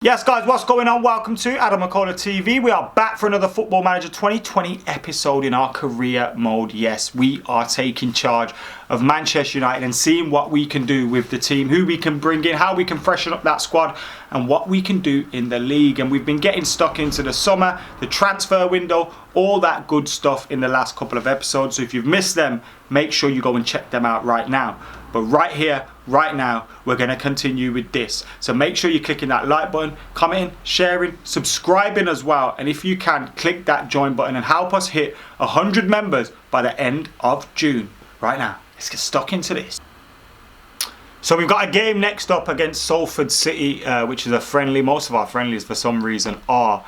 Yes guys, what's going on? Welcome to AdamMcKola TV. We are back for another Football Manager 2020 episode in our career mode. Yes, we are taking charge of Manchester United and seeing what we can do with the team, who we can bring in, how we can freshen up that squad and what we can do in the league. And we've been getting stuck into the summer, the transfer window, all that good stuff in the last couple of episodes. So if you've missed them, make sure you go and check them out right now. But right here, right now, we're going to continue with this. So make sure you're clicking that like button, commenting, sharing, subscribing as well. And if you can, click that join button and help us hit 100 members by the end of June. Right now, let's get stuck into this. So we've got a game next up against Salford City, which is a friendly. Most of our friendlies for some reason are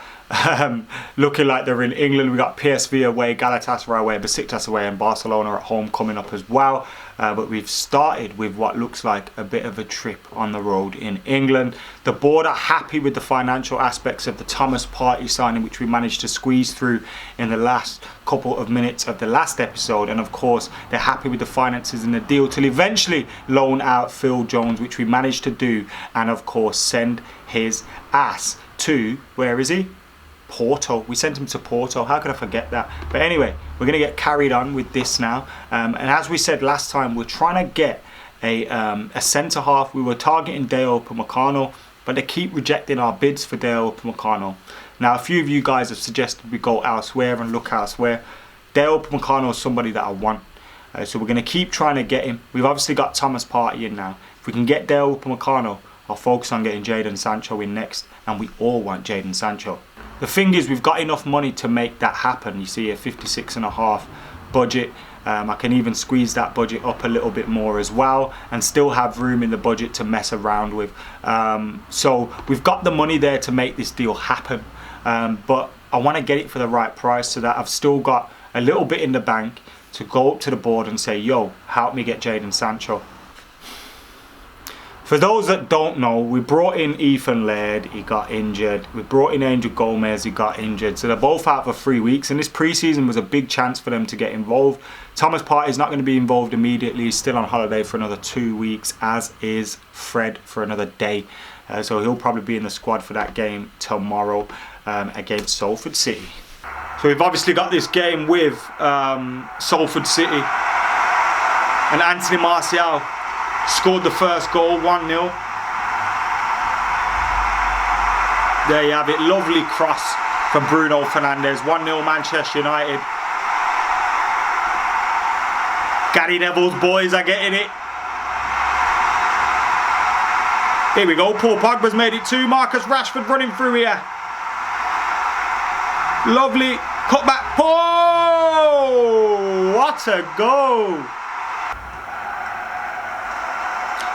looking like they're in England. We've got PSV away, Galatasaray away, Besiktas away and Barcelona at home coming up as well. But we've started with what looks like a bit of a trip on the road in England. The board are happy with the financial aspects of the Thomas Partey signing, which we managed to squeeze through in the last couple of minutes of the last episode. And of course, they're happy with the finances in the deal to eventually loan out Phil Jones, which we managed to do. And of course, send his ass to, where is he? Porto. We sent him to Porto. How could I forget that? But anyway, we're going to get carried on with this now. And as we said last time, we're trying to get a centre half. We were targeting Dayot Upamecano, but they keep rejecting our bids for Dayot Upamecano. Now, a few of you guys have suggested we go elsewhere and look elsewhere. Dayot Upamecano is somebody that I want. So we're going to keep trying to get him. We've obviously got Thomas Partey in now. If we can get Dayot Upamecano, I'll focus on getting Jadon Sancho in next. And we all want Jadon Sancho. The thing is, we've got enough money to make that happen. You see a 56.5 budget. I can even squeeze that budget up a little bit more as well and still have room in the budget to mess around with. So we've got the money there to make this deal happen. But I want to get it for the right price so that I've still got a little bit in the bank to go up to the board and say, yo, help me get Jadon Sancho. For those that don't know, we brought in Ethan Laird, he got injured. We brought in Angel Gomez, he got injured. So they're both out for 3 weeks. And this pre-season was a big chance for them to get involved. Thomas Partey is not going to be involved immediately. He's still on holiday for another 2 weeks, as is Fred for another day. So he'll probably be in the squad for that game tomorrow against Salford City. So we've obviously got this game with Salford City. And Anthony Martial scored the first goal, 1-0. There you have it, lovely cross from Bruno Fernandes, 1-0 Manchester United. Gary Neville's boys are getting it. Here we go, Paul Pogba's made it 2, Marcus Rashford running through here. Lovely cut back, oh, what a goal.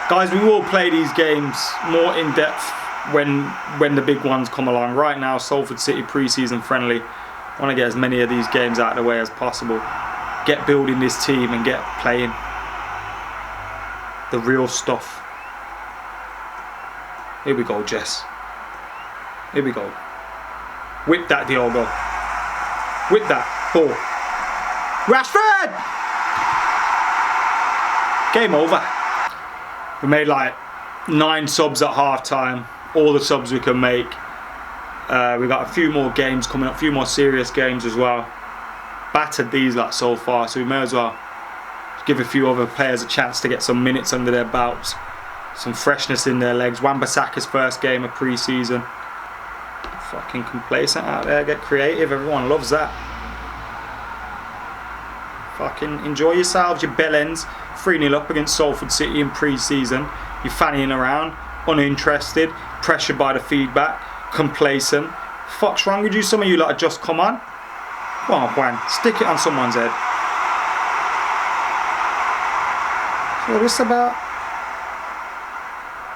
Guys, we will play these games more in depth when the big ones come along. Right now, Salford City pre-season friendly. I want to get as many of these games out of the way as possible. Get building this team and get playing the real stuff. Here we go, Jess. Here we go. Whip that, Diogo. Whip that. Ball. Rashford! Game over. We made like 9 subs at half time, all the subs we can make. We've got a few more games coming up, a few more serious games as well. Battered these lot so far, so we may as well give a few other players a chance to get some minutes under their belts, some freshness in their legs. Wan-Bissaka's first game of pre-season. Fucking complacent out there, get creative, everyone loves that. Fucking enjoy yourselves, you bellends. 3-0 up against Salford City in pre-season. You're fannying around, uninterested, pressured by the feedback, complacent. Fuck's wrong with you? Some of you lot have just come on. Come on, Juan, stick it on someone's head. So what's about?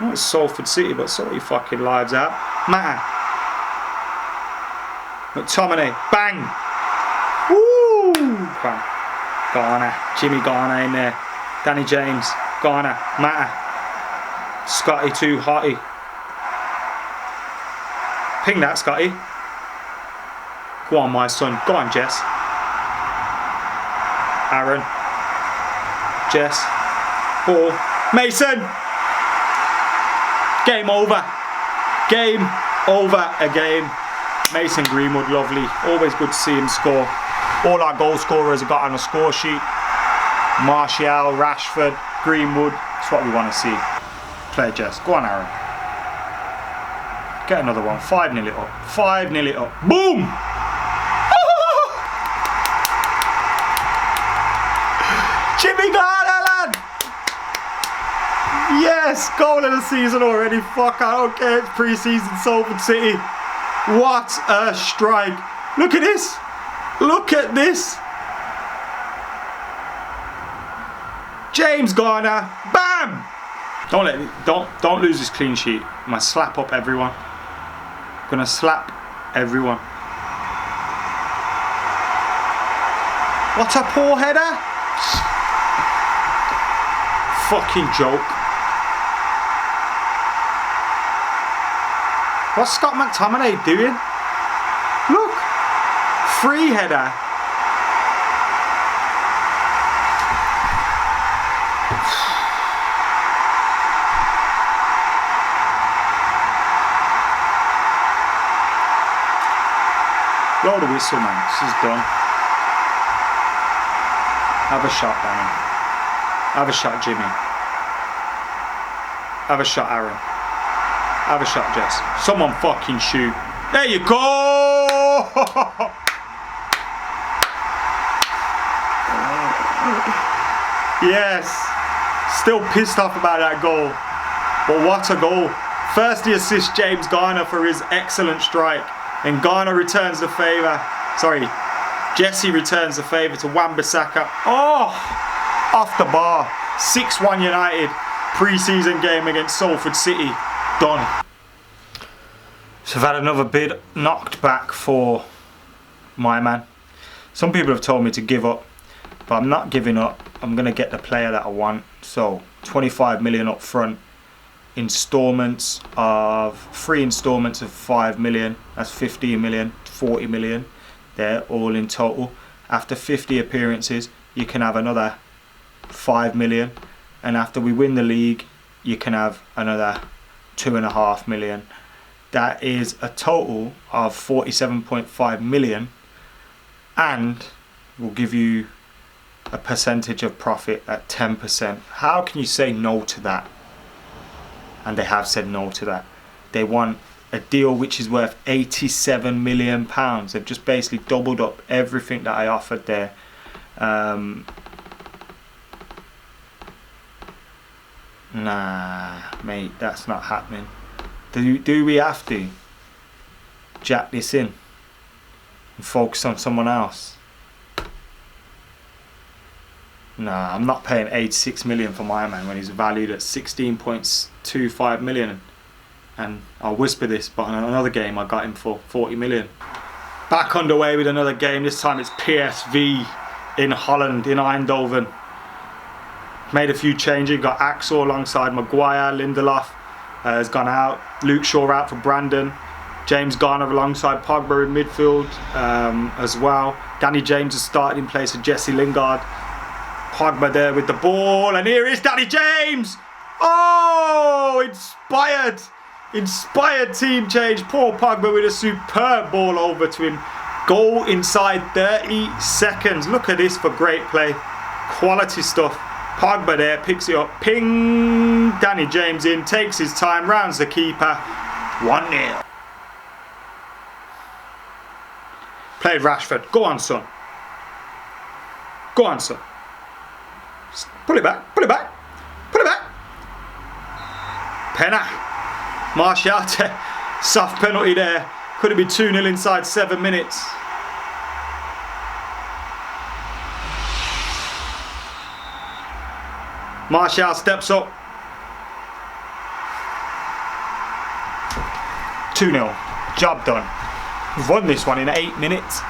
Not it's Salford City, but sort your fucking lives out. Mata. McTominay, bang! Woo! Bang. Garner, Jimmy Garner in there. Danny James, Garner, Mata, Scotty too, Hottie. Ping that, Scotty. Go on, my son. Go on, Jess. Aaron. Jess. Ball. Mason. Game over. Game over again. Mason Greenwood, lovely. Always good to see him score. All our goal scorers have got on the score sheet. Martial, Rashford, Greenwood. That's what we want to see. Play Jess. Go on, Aaron. Get another one. 5-0 it up. 5-0 it up. Boom! Jimmy Garner, lad! Yes! Goal of the season already. Fuck, I don't care. It's pre-season Salford City. What a strike. Look at this. Look at this. James Garner. Bam! Don't lose this clean sheet. I'm gonna slap up everyone. Gonna slap everyone. What a poor header. Fucking joke. What's Scott McTominay doing? Look. Free header. Blow the whistle, man. This is done. Have a shot, Danny. Have a shot, Jimmy. Have a shot, Aaron. Have a shot, Jess. Someone fucking shoot. There you go! Yes. Still pissed off about that goal. But what a goal. First the assist, James Garner, for his excellent strike. And Garner returns the favour. Sorry, Jesse returns the favour to Wan-Bissaka. Oh! Off the bar. 6-1 United. Pre-season game against Salford City. Done. So I've had another bid knocked back for my man. Some people have told me to give up, but I'm not giving up. I'm going to get the player that I want. So 25 million up front. Installments of 3 installments of 5 million. That's 15 million, 40 million. They're all in total. After 50 appearances, you can have another 5 million. And after we win the league, you can have another 2.5 million. That is a total of 47.5 million, and we'll give you a percentage of profit at 10%. How can you say no to that? And they have said no to that. They want a deal which is worth 87 million pounds. They've just basically doubled up everything that I offered there. Nah, mate, that's not happening. Do we have to jack this in and focus on someone else? Nah, I'm not paying 86 million for my man when he's valued at 16.25 million. And I'll whisper this, but on another game I got him for 40 million. Back underway with another game. This time it's PSV in Holland, in Eindhoven. Made a few changes. Got Axel alongside Maguire. Lindelof has gone out. Luke Shaw out for Brandon. James Garner alongside Pogba in midfield as well. Danny James has started in place of Jesse Lingard. Pogba there with the ball, and here is Danny James. Oh, inspired team change. Poor Pogba with a superb ball over to him. Goal inside 30 seconds. Look at this for great play. Quality stuff. Pogba there, picks it up, ping, Danny James in, takes his time, rounds the keeper, 1-0. Played Rashford, go on son. Go on son. Pull it back, pull it back, pull it back. Penna. Martial, soft penalty there. Could it be 2-0 inside 7 minutes? Martial steps up. 2-0. Job done. We've won this one in 8 minutes.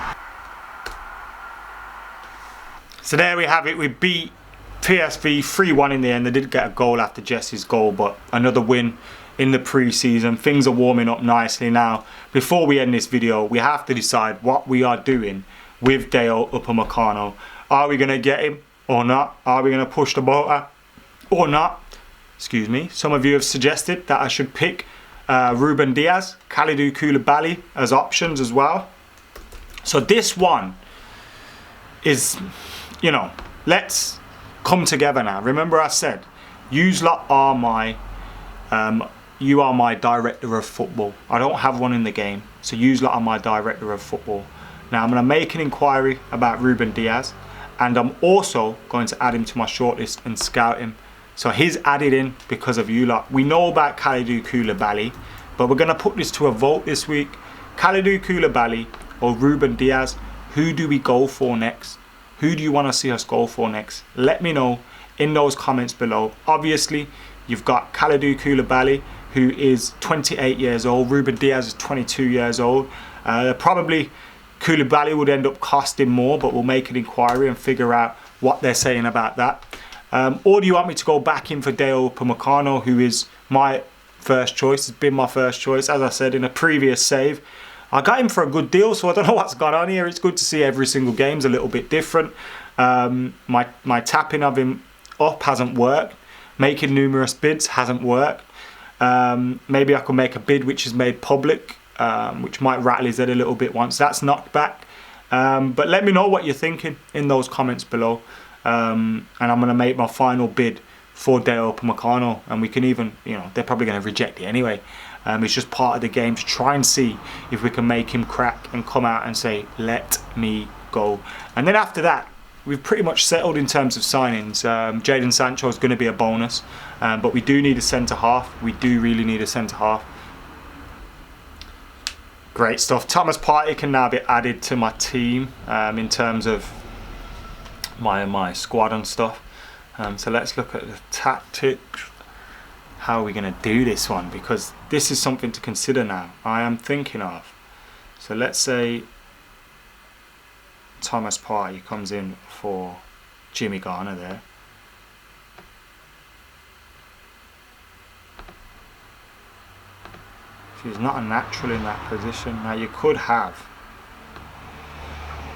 So there we have it. We beat PSV 3-1 in the end. They did get a goal after Jesse's goal, but another win in the pre-season. Things are warming up nicely now. Before we end this video, we have to decide what we are doing with Dayot Upamecano. Are we going to get him or not? Are we going to push the boat or not? Excuse me. Some of you have suggested that I should pick Ruben Dias, Kalidou Koulibaly as options as well. So this one is, you know, let's come together now. Remember I said, you are my director of football. I don't have one in the game, so you are my director of football. Now I'm going to make an inquiry about Ruben Dias, and I'm also going to add him to my shortlist and scout him. So he's added in because of you lot. We know about Kalidou Koulibaly, but we're going to put this to a vote this week. Kalidou Koulibaly or Ruben Dias, who do we go for next? Who do you want to see us go for next? Let me know in those comments below. Obviously, you've got Kalidou Koulibaly, who is 28 years old. Ruben Dias is 22 years old. Probably Koulibaly would end up costing more, but we'll make an inquiry and figure out what they're saying about that. Or do you want me to go back in for Dayot Upamecano, who is my first choice, has been my first choice. As I said in a previous save, I got him for a good deal, so I don't know what's gone on here. It's good to see every single game's a little bit different. My tapping of him up hasn't worked. Making numerous bids hasn't worked. Maybe I could make a bid which is made public, which might rattle his head a little bit once that's knocked back. But let me know what you're thinking in those comments below. And I'm going to make my final bid for Dayot Upamecano, and we can even, you know, they're probably going to reject it anyway. It's just part of the game to try and see if we can make him crack and come out and say, let me go. And then after that, we've pretty much settled in terms of signings. Jadon Sancho is going to be a bonus, but we do need a centre-half. We do really need a centre-half. Great stuff. Thomas Partey can now be added to my team in terms of my squad and stuff. So let's look at the tactics. How are we going to do this one? Because this is something to consider now. I am thinking of. So let's say Thomas Partey comes in for Jimmy Garner there. He's not a natural in that position. Now you could have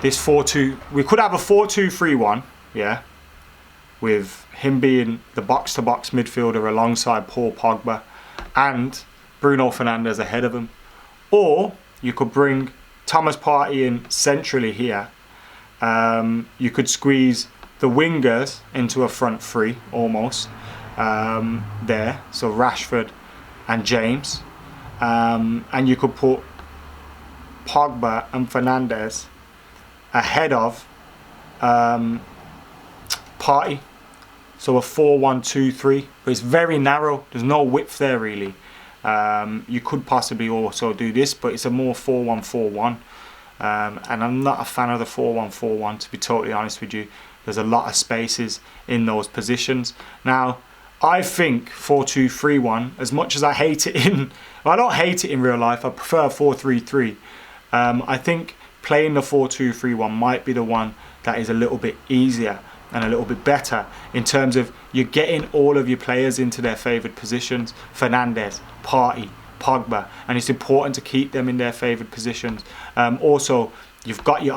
this 4-2. We could have a 4-2-3-1, yeah, with him being the box-to-box midfielder alongside Paul Pogba and Bruno Fernandes ahead of him. Or you could bring Thomas Partey in centrally here. You could squeeze the wingers into a front three almost there. So Rashford and James. And you could put Pogba and Fernandes ahead of Partey. So a 4-1-2-3, but it's very narrow. There's no width there really. You could possibly also do this, but it's a more 4-1-4-1. And I'm not a fan of the 4-1-4-1, to be totally honest with you. There's a lot of spaces in those positions. Now, I think 4-2-3-1, as much as I hate it I don't hate it in real life, I prefer 4-3-3. I think playing the 4-2-3-1 might be the one that is a little bit easier and a little bit better in terms of you're getting all of your players into their favoured positions. Fernandes, Partey, Pogba, and it's important to keep them in their favoured positions. Also, you've got your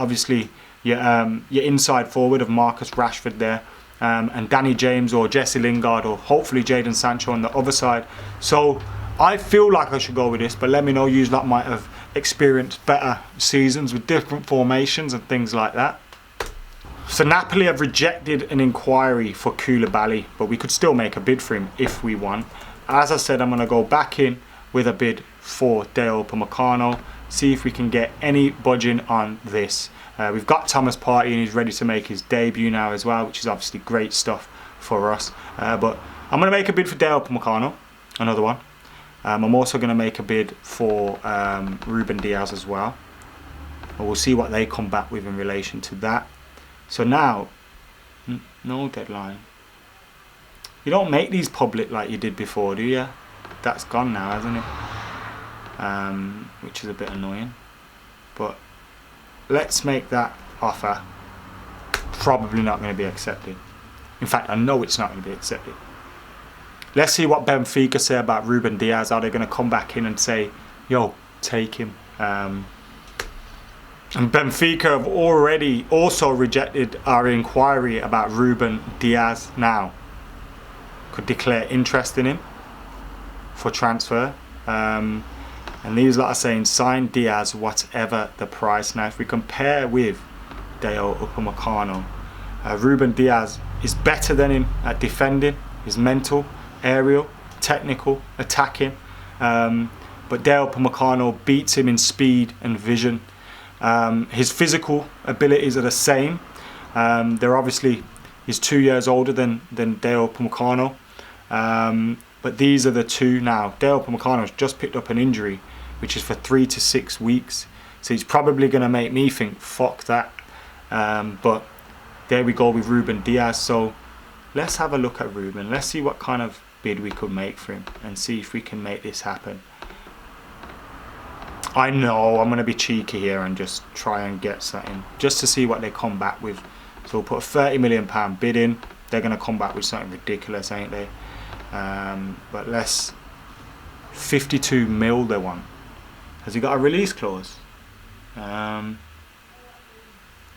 inside forward of Marcus Rashford there, and Danny James or Jesse Lingard or hopefully Jadon Sancho on the other side. So I feel like I should go with this, but let me know you lot might have experienced better seasons with different formations and things like that. So Napoli have rejected an inquiry for Koulibaly, but we could still make a bid for him if we want. As I said, I'm going to go back in with a bid for Dayot Upamecano, see if we can get any budging on this. We've got Thomas Partey and he's ready to make his debut now as well, which is obviously great stuff for us. But I'm going to make a bid for Dayot Upamecano, another one. I'm also going to make a bid for Ruben Dias as well. And we'll see what they come back with in relation to that. So now, no deadline. You don't make these public like you did before, do you? That's gone now, hasn't it? Which is a bit annoying. But let's make that offer. Probably not going to be accepted. In fact, I know it's not going to be accepted. Let's see what Benfica say about Ruben Dias. Are they going to come back in and say, yo, take him? And Benfica have already also rejected our inquiry about Ruben Dias now. Could declare interest in him for transfer. And these lot are saying sign Dias whatever the price. Now if we compare with Dayot Upamecano, Ruben Dias is better than him at defending. His mental, aerial, technical, attacking. But Dayot Upamecano beats him in speed and vision. His physical abilities are the same. He's 2 years older than Dayot Upamecano. But these are the two now. Dayot Upamecano has just picked up an injury, which is for 3 to 6 weeks. So he's probably going to make me think, fuck that. But there we go with Ruben Dias. So let's have a look at Ruben. Let's see what kind of bid we could make for him and see if we can make this happen. I know I'm going to be cheeky here and just try and get something just to see what they come back with. So we'll put a £30 million bid in. They're going to come back with something ridiculous, ain't they? But let's... 52 mil they want. Has he got a release clause?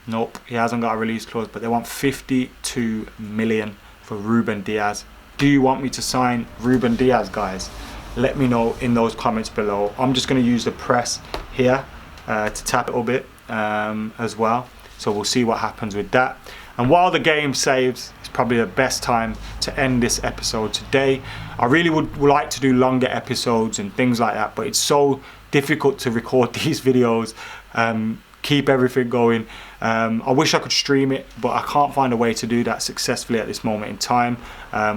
Nope, he hasn't got a release clause, but they want 52 million for Ruben Dias. Do you want me to sign Ruben Dias, guys? Let me know in those comments below. I'm just going to use the press here to tap it a little bit as well. So we'll see what happens with that. And while the game saves, it's probably the best time to end this episode today. I really would like to do longer episodes and things like that, but it's so difficult to record these videos, keep everything going. I wish I could stream it, but I can't find a way to do that successfully at this moment in time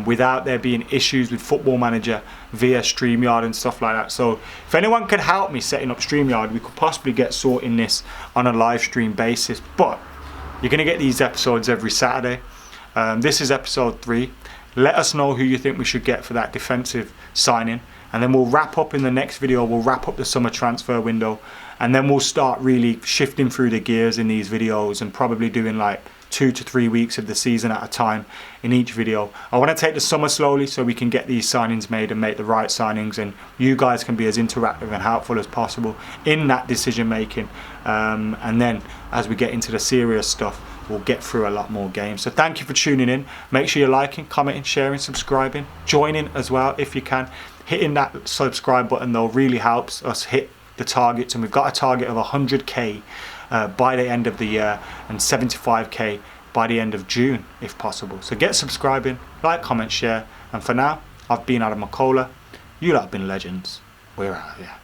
without there being issues with Football Manager via StreamYard and stuff like that. So if anyone could help me setting up StreamYard, we could possibly get sorting this on a live stream basis. But you're going to get these episodes every Saturday. This is episode 3. Let us know who you think we should get for that defensive signing, and then we'll wrap up in the next video. We'll wrap up the summer transfer window, and then we'll start really shifting through the gears in these videos and probably doing like 2 to 3 weeks of the season at a time in each video. I want to take the summer slowly so we can get these signings made and make the right signings, and you guys can be as interactive and helpful as possible in that decision making. And then as we get into the serious stuff, we'll get through a lot more games. So thank you for tuning in. Make sure you're liking, commenting, sharing, subscribing, joining as well if you can. Hitting that subscribe button though really helps us hit the targets, and we've got a target of 100k by the end of the year and 75k by the end of June if possible. So get subscribing, like, comment, share, and for now I've been AdamMcKola. You lot have been legends. We're out of here.